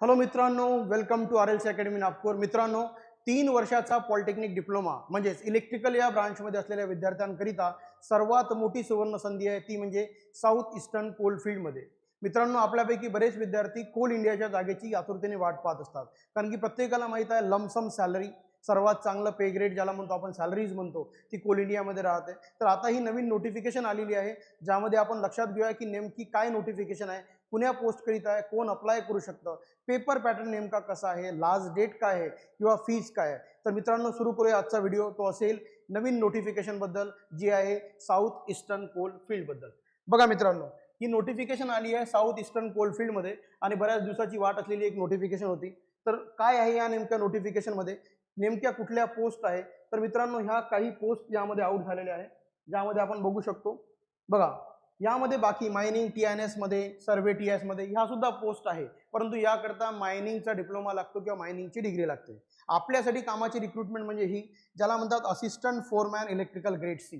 Hello मित्रांनो, welcome to RLC academy Nagpur. मित्रांनो, 3 वर्षाचा पॉलिटेक्निक डिप्लोमा म्हणजेच इलेक्ट्रिकल या ब्रांचमध्ये असलेल्या विद्यार्थ्यांकरिता सर्वात मोठी सुवर्ण संधी आहे, ती म्हणजे साऊथ ईस्टर्न कोलफील्डमध्ये. मित्रांनो, आपल्यापैकी बरेच विद्यार्थी कोल इंडियाच्या जागेची आतुरतेने वाट पाहत असतात, कारण की प्रत्येकाला माहीत आहे लमसम सॅलरी, सर्वात चांगलं पे ग्रेड ज्याला म्हणतो आपण सॅलरीज म्हणतो, ती कोल इंडियामध्ये राहते. तर आता ही नवीन नोटिफिकेशन आलेली आहे, ज्यामध्ये आपण लक्षात घेऊया की नेमकी काय नोटिफिकेशन आहे, कुण्या पोस्टकरिता आहे, कोण अप्लाय करू शकतं, पेपर पॅटर्न नेमका कसा आहे, लास्ट डेट काय आहे किंवा फीज काय आहे. तर मित्रांनो, सुरू करूया आजचा व्हिडिओ. तो असेल नवीन नोटिफिकेशन बद्दल, जी आहे साऊथ ईस्टर्न कोल फील्ड बद्दल. बघा मित्रांनो, ही नोटिफिकेशन आली आहे साऊथ ईस्टर्न कोल फील्डमध्ये आणि बऱ्याच दिवसाची वाट असलेली एक नोटिफिकेशन होती. तर काय आहे या नेमक्या नोटिफिकेशनमध्ये, नेमक्या कुठल्या पोस्ट आहे? तर मित्रांनो, ह्या काही पोस्ट यामध्ये आउट झालेल्या आहे, ज्यामध्ये आपण बघू शकतो. बघा, यामध्ये बाकी मायनिंग TNS मध्ये, सर्वे TS मध्ये ह्या सुद्धा पोस्ट आहे, परंतु याकरता मायनिंगचा डिप्लोमा लागतो किंवा मायनिंगची डिग्री लागते. आपल्यासाठी कामाची रिक्रुटमेंट म्हणजे ही, ज्याला म्हणतात assistant foreman electrical grade C.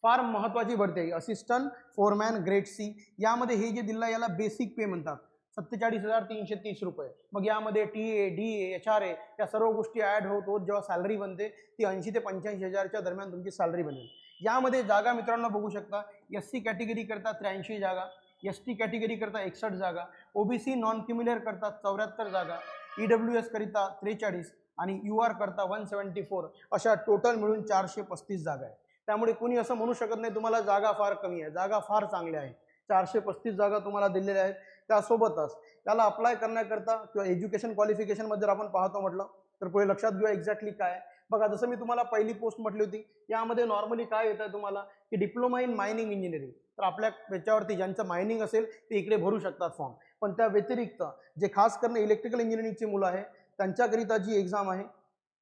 फार महत्त्वाची भरती आहे असिस्टंट फोरमॅन ग्रेड C. यामध्ये हे जे दिलं याला बेसिक पे म्हणतात, 47,330 रुपये. मग यामध्ये TA, DA, HRA या सर्व गोष्टी ॲड होत होत जेव्हा सॅलरी बनते ती 80 ते 85,000च्या दरम्यान तुमची सॅलरी बनेल. यामध्ये जागा मित्रांनो बघू शकता, SC कॅटेगरी करता 83 जागा, ST कॅटेगरी करता 61 जागा, OBC नॉन क्रिमिनल करता 74 जागा, EWS करिता 43 आणि UR करता 174, अशा टोटल मिळून 435 जागा आहे. त्यामुळे कोणी असं म्हणू शकत नाही तुम्हाला जागा फार कमी आहे, जागा फार चांगल्या आहे. 435 जागा तुम्हाला दिलेल्या आहेत. त्यासोबतच त्याला अप्लाय करण्याकरता किंवा एज्युकेशन क्वालिफिकेशनमध्ये जर आपण पाहतो म्हटलं तर पुढे लक्षात घेऊया एक्झॅक्टली काय. बघा, जसं मी तुम्हाला पहिली पोस्ट म्हटली होती, यामध्ये नॉर्मली काय येतं तुम्हाला की डिप्लोमा इन मायनिंग इंजिनिअरिंग. तर आपल्या याच्यावरती ज्यांचं मायनिंग असेल ते इकडे भरू शकतात फॉर्म. पण त्या व्यतिरिक्त जे खास करून इलेक्ट्रिकल इंजिनिअरिंगची मुलं आहे त्यांच्याकरिता जी एक्झाम आहे,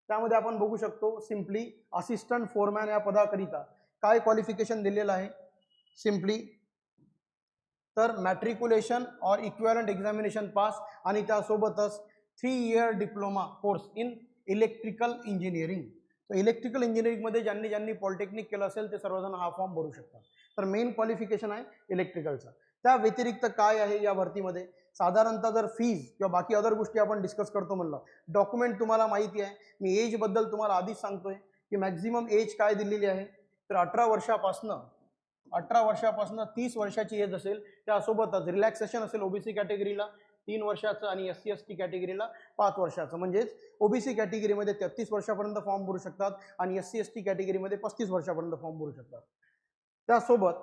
त्यामध्ये आपण बघू शकतो सिम्पली असिस्टंट फोरमॅन या पदाकरिता काय क्वालिफिकेशन दिलेलं आहे सिम्पली. तर मॅट्रिक्युलेशन और इक्विव्हॅलंट एक्झामिनेशन पास आणि त्यासोबतच 3 year diploma course in electrical engineering. तर इलेक्ट्रिकल इंजिनिअरिंगमध्ये ज्यांनी ज्यांनी पॉलिटेक्निक केलं असेल ते सर्वजण हा फॉर्म भरू शकतात. तर मेन क्वालिफिकेशन आहे इलेक्ट्रिकलचा. त्या व्यतिरिक्त काय आहे या भरतीमध्ये, साधारणतः जर फीज किंवा बाकी अदर गोष्टी आपण डिस्कस करतो म्हणलं, डॉक्युमेंट तुम्हाला माहिती आहे. मी एजबद्दल तुम्हाला आधीच सांगतोय की मॅक्झिमम एज काय दिलेली आहे, तर 18 वर्षापासून 30 वर्षाची एज असेल. त्यासोबतच रिलॅक्सेशन असेल OBC कॅटेगरीला 3 वर्षाचं आणि SC ST कॅटेगरीला 5 वर्षाचं. म्हणजेच OBC कॅटेगरीमध्ये 33 वर्षापर्यंत फॉर्म भरू शकतात आणि SC ST कॅटेगरीमध्ये 35 वर्षापर्यंत फॉर्म भरू शकतात. त्यासोबत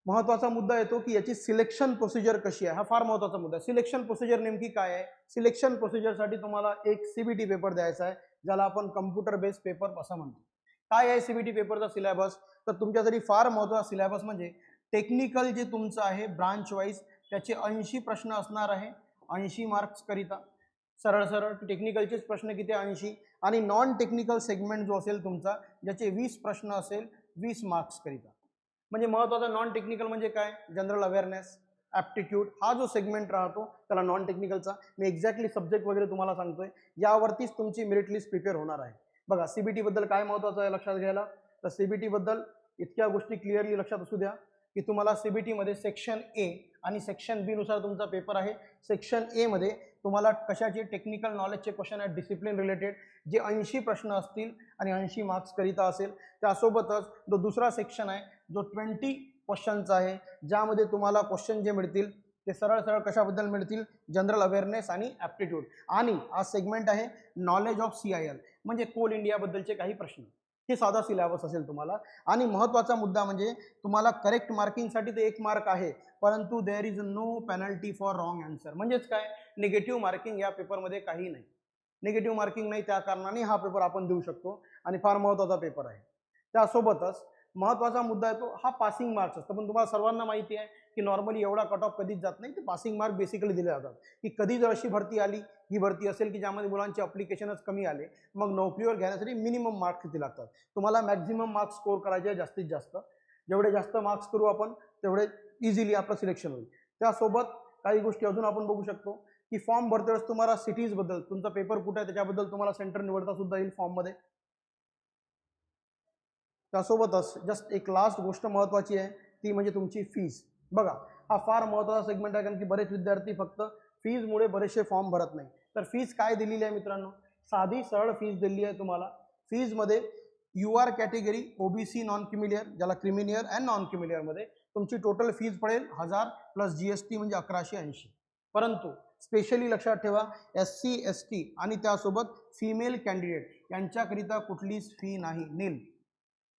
महत्त्वाचा मुद्दा येतो की याची सिलेक्शन प्रोसिजर कशी आहे. हा फार महत्त्वाचा मुद्दा आहे. सिलेक्शन प्रोसिजर नेमकी काय आहे? सिलेक्शन प्रोसिजरसाठी तुम्हाला एक CBT पेपर द्यायचा आहे, ज्याला आपण कम्प्युटर बेस्ड पेपर असं म्हणतो. काय आहे CBT पेपरचा सिलेबस? तर तुमच्यासाठी फार महत्त्वाचा सिलेबस म्हणजे टेक्निकल जे तुमचं आहे ब्रांच वाईज, त्याचे 80 प्रश्न असणार आहे, 80 मार्क्स करिता. सरळ सरळ टेक्निकलचेच प्रश्न किती, 80. आणि नॉन टेक्निकल सेगमेंट जो असेल तुमचा, ज्याचे 20 प्रश्न असेल, 20 मार्क्स करिता. म्हणजे महत्त्वाचा नॉन टेक्निकल म्हणजे काय, जनरल अवेअरनेस, ॲप्टिट्यूड, हा जो सेगमेंट राहतो त्याला नॉन टेक्निकलचा. मी एक्झॅक्टली सब्जेक्ट वगैरे तुम्हाला सांगतोय, यावरतीच तुमची मेरिट लिस्ट प्रिपेअर होणार आहे. बघा, CBT बद्दल काय महत्त्वाचं आहे लक्षात घ्यायला, तर CBT बद्दल इतक्या गोष्टी क्लिअरली लक्षात असू द्या की तुम्हाला CBT मध्ये सेक्शन A आणि सेक्शन B नुसार तुमचा पेपर आहे. सेक्शन A मध्ये तुम्हाला कशाचे टेक्निकल नॉलेजचे क्वेश्चन आहेत डिसिप्लिन रिलेटेड, जे 80 प्रश्न असतील आणि 80 मार्क्स करिता असेल. त्यासोबतच जो दुसरा सेक्शन आहे जो 20 क्वेश्चनचा आहे, ज्यामध्ये तुम्हाला क्वेश्चन जे मिळतील ते सरळ सरळ कशाबद्दल मिळतील, जनरल अवेअरनेस आणि ॲप्टिट्यूड. आणि हा सेगमेंट आहे नॉलेज ऑफ CIL, म्हणजे कोल इंडियाबद्दलचे काही प्रश्न. हे साधा सिलेबस असेल तुम्हाला. आणि महत्त्वाचा मुद्दा म्हणजे तुम्हाला करेक्ट मार्किंगसाठी ते 1 मार्क आहे, परंतु there is no penalty for wrong answer. म्हणजेच काय, निगेटिव्ह मार्किंग या पेपरमध्ये काही नाही. निगेटिव्ह मार्किंग नाही, त्या कारणाने हा पेपर आपण देऊ शकतो आणि फार महत्त्वाचा पेपर आहे. त्यासोबतच महत्त्वाचा मुद्दा आहे तो हा पासिंग मार्क्स असतो. पण तुम्हाला सर्वांना माहिती आहे की नॉर्मली एवढा कट ऑफ कधीच जात नाही. ते पासिंग मार्क बेसिकली दिले जातात की कधी जर अशी भरती आली, ही भरती असेल की ज्यामध्ये मुलांचे अप्लिकेशनच कमी आले, मग नोकरीवर घेण्यासाठी मिनिमम मार्क्स किती लागतात. तुम्हाला मॅक्झिमम मार्क्स स्कोर करायचे आहे जास्तीत जास्त. जेवढे जास्त मार्क्स करू आपण तेवढे इझिली आपलं सिलेक्शन होईल. त्यासोबत काही गोष्टी अजून आपण बघू शकतो की फॉर्म भरतेवेळेस तुम्हाला सिटीजबद्दल, तुमचा पेपर कुठे आहे त्याच्याबद्दल तुम्हाला सेंटर निवडता सुद्धा येईल फॉर्ममध्ये. त्यासोबतच जस्ट एक लास्ट गोष्ट महत्त्वाची आहे, ती म्हणजे तुमची फीस. बघा, हा फार महत्त्वाचा सेगमेंट आहे, कारण की बरेच विद्यार्थी फक्त फीजमुळे बरेचसे फॉर्म भरत नाही. तर फीज काय दिलेली आहे मित्रांनो, साधी सरळ फीज दिलेली आहे तुम्हाला. फीजमध्ये UR category OBC non creamy layer, ज्याला क्रिमिलियर अँड नॉन क्रिमिलियरमध्ये तुमची टोटल फीज पडेल 1000 प्लस GST म्हणजे 1180. परंतु स्पेशली लक्षात ठेवा, SC ST आणि त्यासोबत फिमेल कॅन्डिडेट यांच्याकरिता कुठलीच फी नाही, नील.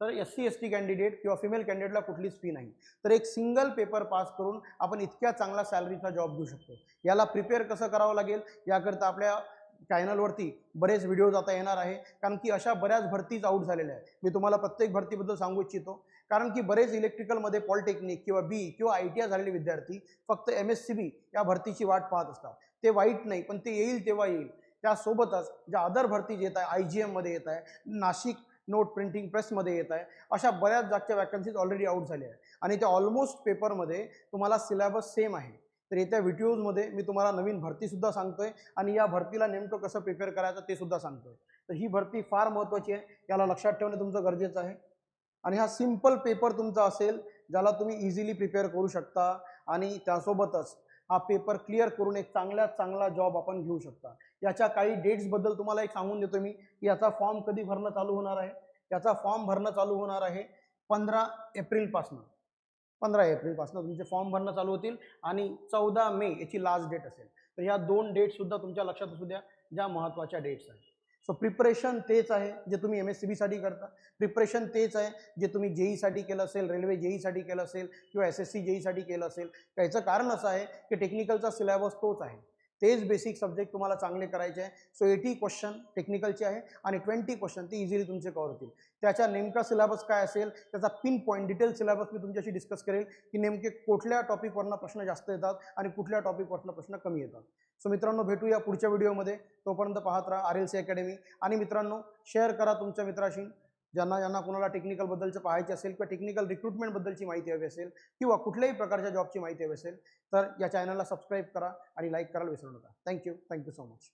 तर SC ST कॅन्डिडेट किंवा फिमेल कॅन्डिडेटला कुठलीच फी नाही. तर एक सिंगल पेपर पास करून आपण इतक्या चांगला सॅलरीचा जॉब घेऊ शकतो. याला प्रिपेअर कसं करावं लागेल याकरता आपल्या चॅनलवरती बरेच व्हिडिओज आता येणार आहे, कारण की अशा बऱ्याच भरतीच आउट झालेल्या आहेत. मी तुम्हाला प्रत्येक भरतीबद्दल सांगू इच्छितो, कारण की बरेच इलेक्ट्रिकलमध्ये पॉलिटेक्निक किंवा बी किंवा ITI झालेले विद्यार्थी फक्त MSCB या भरतीची वाट पाहत असतात. ते वाईट नाही, पण ते येईल तेव्हा येईल. त्यासोबतच ज्या अदर भरती येत आहे, IGMमध्ये येत आहे, नाशिक नोट प्रिंटिंग प्रेसमध्ये येत आहे, अशा बऱ्याच जागच्या वॅकन्सीज ऑलरेडी आउट झाल्या आहे आणि त्या ऑलमोस्ट पेपरमध्ये तुम्हाला सिलेबस सेम आहे. तर येत्या व्हिडिओजमध्ये मी तुम्हाला नवीन भरतीसुद्धा सांगतोय आणि या भरतीला नेमकं कसं प्रिपेअर करायचं ते सुद्धा सांगतोय. तर ही भरती फार महत्त्वाची आहे, याला लक्षात ठेवणे तुमचं गरजेचं आहे. आणि हा सिंपल पेपर तुमचा असेल, ज्याला तुम्ही इझिली प्रिपेअर करू शकता आणि त्यासोबतच हा पेपर क्लिअर करून एक चांगल्यात चांगला जॉब आपण घेऊ शकता. याच्या काही डेट्सबद्दल तुम्हाला एक सांगून देतो मी, की याचा फॉर्म कधी भरणं चालू होणार आहे. याचा फॉर्म भरणं चालू होणार आहे 15 एप्रिलपासून. 15 एप्रिलपासून तुमचे फॉर्म भरणं चालू होतील आणि 14 मे याची लास्ट डेट असेल. तर ह्या 2 डेटसुद्धा तुमच्या लक्षात असू द्या, ज्या महत्त्वाच्या डेट्स आहेत. सो प्रिपरेशन तेच आहे जे तुम्ही MSCBसाठी करता. प्रिपरेशन तेच आहे जे तुम्ही JEEसाठी केलं असेल, रेल्वे JEEसाठी केलं असेल किंवा SSC JEEसाठी केलं असेल. याचं कारण असं आहे की टेक्निकलचा सिलेबस तोच आहे. तेच बेसिक सब्जेक्ट तुम्हाला चांगले करायचे आहे. सो 80 क्वेश्चन टेक्निकलचे आहे आणि 20 क्वेश्चन ते इझिली तुमचे कव्हर होतील. त्याचा नेमका सिलेबस काय असेल, त्याचा पिन पॉईंट डिटेल सिलेबस मी तुमच्याशी डिस्कस करेल, की नेमके कुठल्या टॉपिकवरनं प्रश्न जास्त येतात आणि कुठल्या टॉपिकवरनं प्रश्न कमी येतात. सो मित्रांनो, भेटूया पुढच्या व्हिडिओमध्ये. तोपर्यंत पाहत राहा RLC अकॅडमी. आणि मित्रांनो, शेअर करा तुमच्या मित्राशी, ज्यांना कोणाला टेक्निकलबद्दलचं पाहायचे असेल किंवा टेक्निकल रिक्रुटमेंटबद्दलची माहिती हवी असेल किंवा कुठल्याही प्रकारच्या जॉबची माहिती हवी असेल, तर या चॅनलला सबस्क्राईब करा आणि लाईक करायला विसरू नका. Thank you so much.